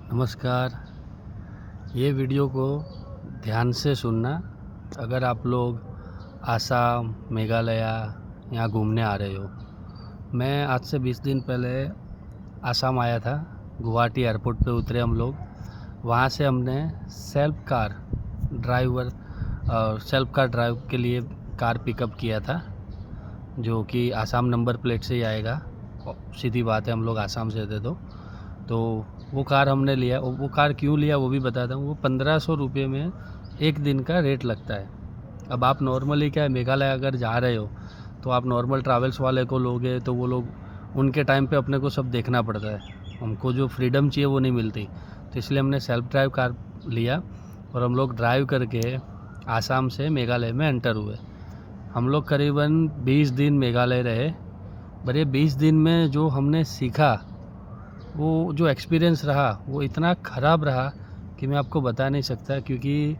नमस्कार। ये वीडियो को ध्यान से सुनना। अगर आप लोग आसाम, मेघालय यहाँ घूमने आ रहे हो। मैं आज से 20 दिन पहले आसाम आया था। गुवाहाटी एयरपोर्ट पे उतरे हम लोग। वहाँ से हमने सेल्फ कार ड्राइव के लिए कार पिकअप किया था, जो कि आसाम नंबर प्लेट से ही आएगा। सीधी बात है, हम लोग आसाम से थे तो वो कार हमने लिया। वो कार क्यों लिया वो भी बताता हूँ। वो 1500 रुपये में एक दिन का रेट लगता है। अब आप नॉर्मली क्या है, मेघालय अगर जा रहे हो तो आप नॉर्मल ट्रैवल्स वाले को लोगे तो वो लोग उनके टाइम पे अपने को सब देखना पड़ता है। हमको जो फ्रीडम चाहिए वो नहीं मिलती, तो इसलिए हमने सेल्फ ड्राइव कार लिया और हम लोग ड्राइव करके आसाम से मेघालय में एंटर हुए। हम लोग करीबन 20 दिन मेघालय रहे। पर ये 20 दिन में जो हमने सीखा, वो जो एक्सपीरियंस रहा वो इतना ख़राब रहा कि मैं आपको बता नहीं सकता। क्योंकि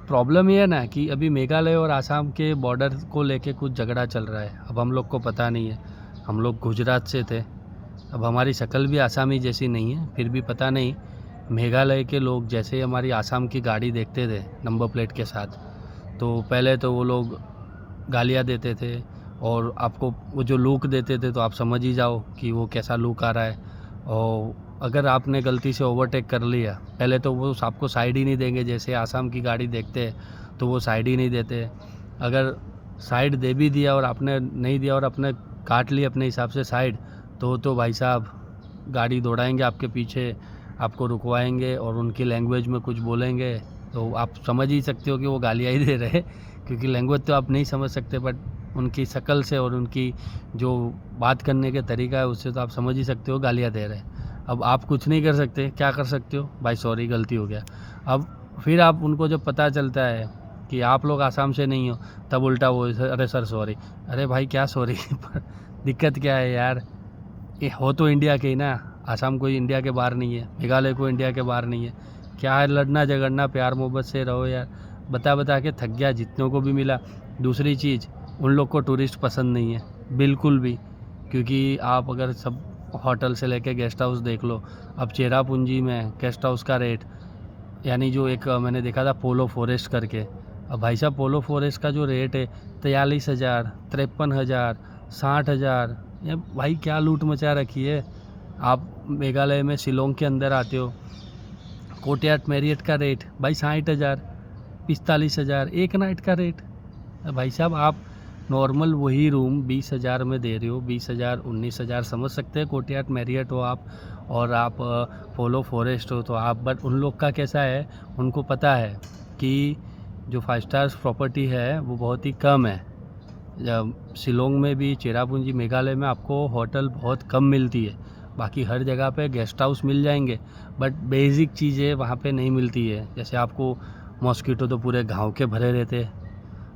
प्रॉब्लम ये है ना कि अभी मेघालय और आसाम के बॉर्डर को लेके कुछ झगड़ा चल रहा है। अब हम लोग को पता नहीं है, हम लोग गुजरात से थे। अब हमारी शक्ल भी आसामी जैसी नहीं है, फिर भी पता नहीं मेघालय के लोग जैसे ही हमारी आसाम की गाड़ी देखते थे नंबर प्लेट के साथ, तो पहले तो वो लोग गालियाँ देते थे और आपको वो जो लुक देते थे तो आप समझ ही जाओ कि वो कैसा लुक आ रहा है। और अगर आपने गलती से ओवरटेक कर लिया, पहले तो वो आपको साइड ही नहीं देंगे। जैसे आसाम की गाड़ी देखते हैं तो वो साइड ही नहीं देते। अगर साइड दे भी दिया और आपने नहीं दिया और आपने काट ली अपने हिसाब से साइड, तो भाई साहब गाड़ी दौड़ाएंगे आपके पीछे, आपको रुकवाएंगे और उनकी लैंग्वेज में कुछ बोलेंगे तो आप समझ ही सकते हो कि वो गालियाँ ही दे रहे हैं। क्योंकि लैंग्वेज तो आप नहीं समझ सकते, बट उनकी शक्ल से और उनकी जो बात करने के तरीका है उससे तो आप समझ ही सकते हो गालियाँ दे रहे हैं। अब आप कुछ नहीं कर सकते, क्या कर सकते हो, भाई सॉरी गलती हो गया। अब फिर आप उनको जब पता चलता है कि आप लोग आसाम से नहीं हो, तब उल्टा वो अरे सर सॉरी। अरे भाई क्या सॉरी दिक्कत क्या है यार, ये हो तो इंडिया के ही ना। आसाम कोई इंडिया के बाहर नहीं है, मेघालय को इंडिया के बाहर नहीं है। क्या है लड़ना झगड़ना, प्यार मोहब्बत से रहो यार। बता के थक गया जितनों को भी मिला। दूसरी चीज़, उन लोग को टूरिस्ट पसंद नहीं है बिल्कुल भी। क्योंकि आप अगर सब होटल से लेके गेस्ट हाउस देख लो, अब चेरापूंजी में गेस्ट हाउस का रेट, यानी जो एक मैंने देखा था पोलो फॉरेस्ट करके, अब भाई साहब पोलो फॉरेस्ट का जो रेट है 43,000, 53,000, 60,000। ये भाई क्या लूट मचा रखी है। आप मेघालय में शिलोंग के अंदर आते हो, कोर्टयार्ड मैरियट का रेट भाई 60,000, 45,000 एक नाइट का रेट। भाई साहब आप नॉर्मल वही रूम 20,000 में दे रहे हो, 20,000 19,000 समझ सकते हैं। कोर्टयार्ड मैरियट हो आप और आप पोलो फॉरेस्ट हो तो आप, बट उन लोग का कैसा है, उनको पता है कि जो 5 स्टार्स प्रॉपर्टी है वो बहुत ही कम है। शिलोंग में भी, चेरापूंजी मेघालय में आपको होटल बहुत कम मिलती है। बाकी हर जगह पे गेस्ट हाउस मिल जाएंगे, बट बेसिक चीज़ें वहाँ पे नहीं मिलती है। जैसे आपको मॉस्किटो तो पूरे गांव के भरे रहते हैं।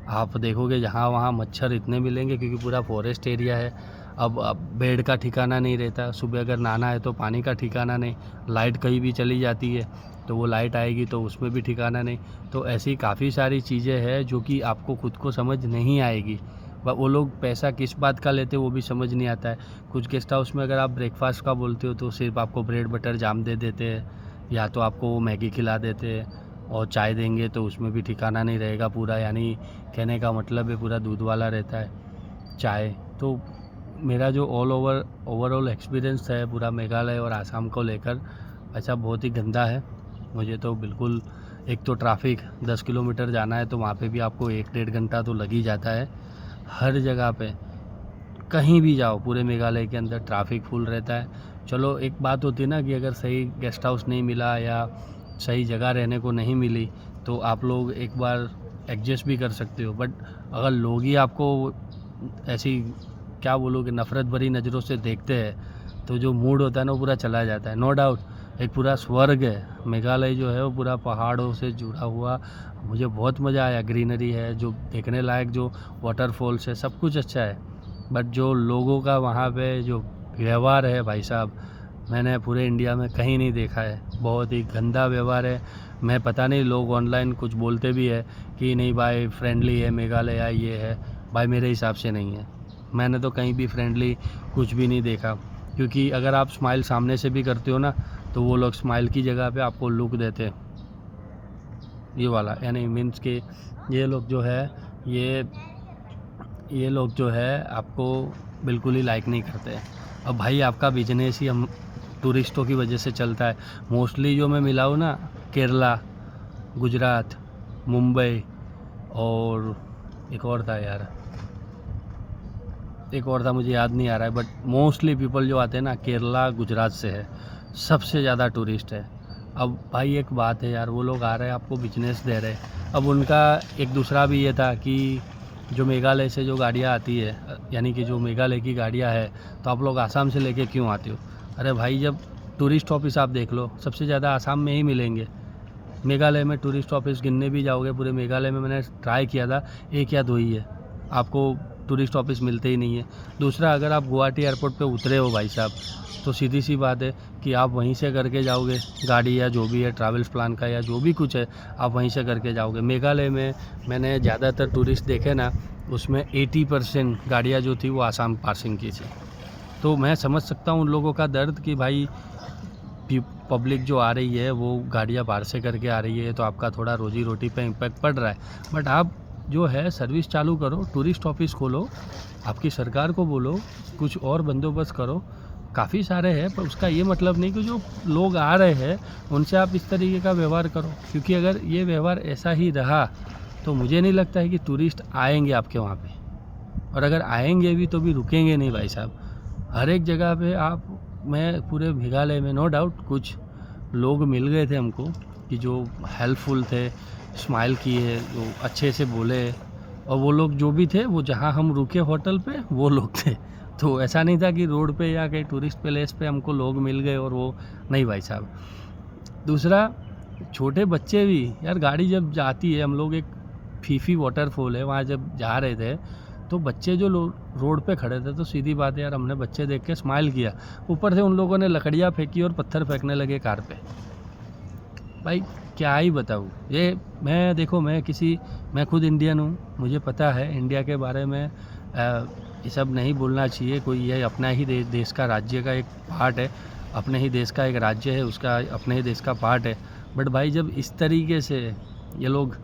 आप देखोगे जहाँ वहाँ मच्छर इतने मिलेंगे क्योंकि पूरा फॉरेस्ट एरिया है। अब बेड का ठिकाना नहीं रहता, सुबह अगर नहाना है तो पानी का ठिकाना नहीं, लाइट कहीं भी चली जाती है तो वो लाइट आएगी तो उसमें भी ठिकाना नहीं। तो ऐसी काफ़ी सारी चीज़ें हैं जो कि आपको खुद को समझ नहीं आएगी। वो लोग पैसा किस बात का लेते वो भी समझ नहीं आता है। कुछ गेस्ट हाउस में अगर आप ब्रेकफास्ट का बोलते हो तो सिर्फ आपको ब्रेड बटर जाम दे देते हैं, या तो आपको वो मैगी खिला देते हैं, और चाय देंगे तो उसमें भी ठिकाना नहीं रहेगा पूरा, यानी कहने का मतलब है पूरा दूध वाला रहता है चाय। तो मेरा जो ओवरऑल एक्सपीरियंस है पूरा मेघालय और आसाम को लेकर, ऐसा बहुत ही गंदा है। मुझे तो बिल्कुल, एक तो ट्रैफिक 10 किलोमीटर जाना है तो वहाँ पे भी आपको 1-1.5 घंटा तो लग ही जाता है। हर जगह पे कहीं भी जाओ पूरे मेघालय के अंदर ट्रैफिक फुल रहता है। चलो एक बात होती है ना कि अगर सही गेस्ट हाउस नहीं मिला या सही जगह रहने को नहीं मिली तो आप लोग एक बार एडजस्ट भी कर सकते हो। बट अगर लोग ही आपको ऐसी, क्या बोलोगे, नफ़रत भरी नज़रों से देखते हैं तो जो मूड होता है ना वो पूरा चला जाता है। नो डाउट एक पूरा स्वर्ग है मेघालय जो है, वो पूरा पहाड़ों से जुड़ा हुआ। मुझे बहुत मज़ा आया, ग्रीनरी है, जो देखने लायक जो वाटरफॉल्स है, सब कुछ अच्छा है। बट जो लोगों का वहाँ पे जो व्यवहार है भाई साहब, मैंने पूरे इंडिया में कहीं नहीं देखा है। बहुत ही गंदा व्यवहार है। मैं पता नहीं, लोग ऑनलाइन कुछ बोलते भी है कि नहीं भाई फ्रेंडली है मेघालय, ये है, भाई मेरे हिसाब से नहीं है। मैंने तो कहीं भी फ्रेंडली कुछ भी नहीं देखा। क्योंकि अगर आप स्माइल सामने से भी करते हो ना तो वो लोग स्माइल की जगह पे आपको लुक देते, ये वाला, यानी मीन्स के ये लोग जो है आपको बिल्कुल ही लाइक नहीं करते। अब भाई आपका बिजनेस ही हम टूरिस्टों की वजह से चलता है। मोस्टली जो मैं मिला हूँ ना, केरला, गुजरात, मुंबई और एक और था मुझे याद नहीं आ रहा है, बट मोस्टली पीपल जो आते हैं ना केरला गुजरात से है, सबसे ज़्यादा टूरिस्ट है। अब भाई एक बात है यार, वो लोग आ रहे हैं आपको बिजनेस दे रहे हैं। अब उनका एक दूसरा भी ये था कि जो मेघालय से जो गाड़ियाँ आती है, यानी कि जो मेघालय की गाड़ियाँ है, तो आप लोग आसाम से लेके क्यों आते हो? अरे भाई जब टूरिस्ट ऑफिस आप देख लो, सबसे ज़्यादा आसाम में ही मिलेंगे। मेघालय में टूरिस्ट ऑफिस गिनने भी जाओगे पूरे मेघालय में, मैंने ट्राई किया था, एक या दो ही है, आपको टूरिस्ट ऑफिस मिलते ही नहीं है। दूसरा, अगर आप गुवाहाटी एयरपोर्ट पे उतरे हो भाई साहब, तो सीधी सी बात है कि आप वहीं से करके जाओगे गाड़ी या जो भी है ट्रैवल्स प्लान का या जो भी कुछ है, आप वहीं से करके जाओगे। मेघालय में मैंने ज़्यादातर टूरिस्ट देखे ना, उसमें 80% गाड़ियाँ जो थी वो आसाम पासिंग की थी। तो मैं समझ सकता हूँ उन लोगों का दर्द कि भाई पब्लिक जो आ रही है वो गाड़ियाँ बाहर से करके आ रही है, तो आपका थोड़ा रोजी रोटी पे इम्पैक्ट पड़ रहा है। बट आप जो है सर्विस चालू करो, टूरिस्ट ऑफिस खोलो, आपकी सरकार को बोलो कुछ और बंदोबस्त करो, काफ़ी सारे हैं। पर उसका ये मतलब नहीं कि जो लोग आ रहे हैं उनसे आप इस तरीके का व्यवहार करो, क्योंकि अगर ये व्यवहार ऐसा ही रहा तो मुझे नहीं लगता है कि टूरिस्ट आएंगे आपके वहाँ पे। और अगर आएंगे भी तो भी रुकेंगे नहीं भाई साहब। हर एक जगह पे मैं पूरे मेघालय में नो डाउट कुछ लोग मिल गए थे हमको कि जो हेल्पफुल थे, स्माइल किए, जो अच्छे से बोले, और वो लोग जो भी थे वो जहाँ हम रुके होटल पे वो लोग थे। तो ऐसा नहीं था कि रोड पे या कहीं टूरिस्ट प्लेस पे हमको लोग मिल गए और वो नहीं भाई साहब। दूसरा, छोटे बच्चे भी यार, गाड़ी जब जाती है, हम लोग एक फीफी वाटरफॉल है वहाँ जब जा रहे थे, तो बच्चे जो रोड पे खड़े थे, तो सीधी बात है यार, हमने बच्चे देख के स्माइल किया। ऊपर से उन लोगों ने लकड़ियाँ फेंकी और पत्थर फेंकने लगे कार पे। भाई क्या ही बताऊँ, ये मैं खुद इंडियन हूँ, मुझे पता है इंडिया के बारे में ये सब नहीं बोलना चाहिए। कोई ये अपना ही देश का राज्य का एक पार्ट है, अपने ही देश का एक राज्य है, उसका अपने ही देश का पार्ट है। बट भाई जब इस तरीके से ये लोग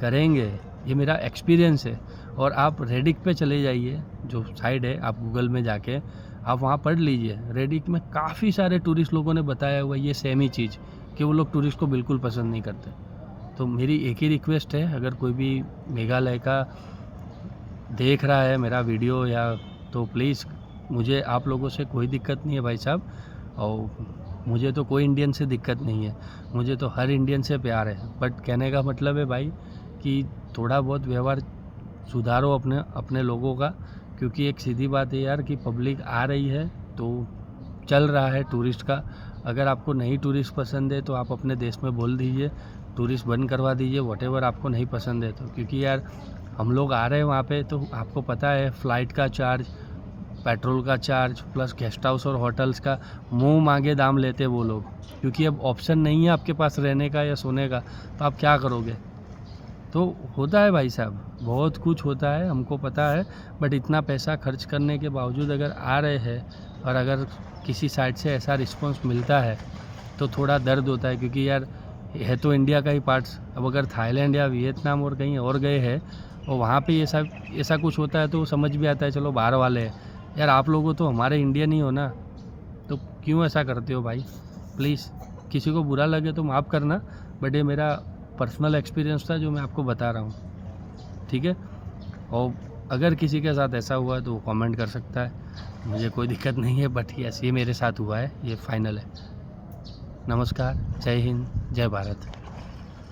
करेंगे, ये मेरा एक्सपीरियंस है। और आप रेडिक पे चले जाइए, जो साइड है, आप गूगल में जाके आप वहाँ पढ़ लीजिए। रेडिक में काफ़ी सारे टूरिस्ट लोगों ने बताया हुआ ये सेम ही चीज़ कि वो लोग टूरिस्ट को बिल्कुल पसंद नहीं करते। तो मेरी एक ही रिक्वेस्ट है, अगर कोई भी मेघालय का देख रहा है मेरा वीडियो या, तो प्लीज़, मुझे आप लोगों से कोई दिक्कत नहीं है भाई साहब, और मुझे तो कोई इंडियन से दिक्कत नहीं है, मुझे तो हर इंडियन से प्यार है। बट कहने का मतलब है भाई कि थोड़ा बहुत व्यवहार सुधारो अपने लोगों का, क्योंकि एक सीधी बात है यार कि पब्लिक आ रही है तो चल रहा है टूरिस्ट का। अगर आपको नहीं टूरिस्ट पसंद है तो आप अपने देश में बोल दीजिए, टूरिस्ट बंद करवा दीजिए, व्हाटएवर आपको नहीं पसंद है तो। क्योंकि यार हम लोग आ रहे हैं वहाँ पे, तो आपको पता है फ़्लाइट का चार्ज, पेट्रोल का चार्ज, प्लस गेस्ट हाउस और होटल्स का मुंह मांगे दाम लेते वो लोग, क्योंकि अब ऑप्शन नहीं है आपके पास रहने का या सोने का, तो आप क्या करोगे? तो होता है भाई साहब, बहुत कुछ होता है, हमको पता है। बट इतना पैसा खर्च करने के बावजूद अगर आ रहे हैं और अगर किसी साइड से ऐसा रिस्पांस मिलता है तो थोड़ा दर्द होता है, क्योंकि यार है तो इंडिया का ही पार्ट्स। अब अगर थाईलैंड या वियतनाम और कहीं और गए हैं और वहाँ पे ऐसा कुछ होता है तो समझ भी आता है, चलो बाहर वाले हैं यार, आप लोगों तो हमारे इंडियन ही हो ना, तो क्यों ऐसा करते हो भाई? प्लीज़, किसी को बुरा लगे तो माफ़ करना, बट ये मेरा पर्सनल एक्सपीरियंस था जो मैं आपको बता रहा हूँ, ठीक है? और अगर किसी के साथ ऐसा हुआ है तो वो कमेंट कर सकता है, मुझे कोई दिक्कत नहीं है। बट यस, ये मेरे साथ हुआ है, ये फाइनल है। नमस्कार, जय हिंद, जय भारत।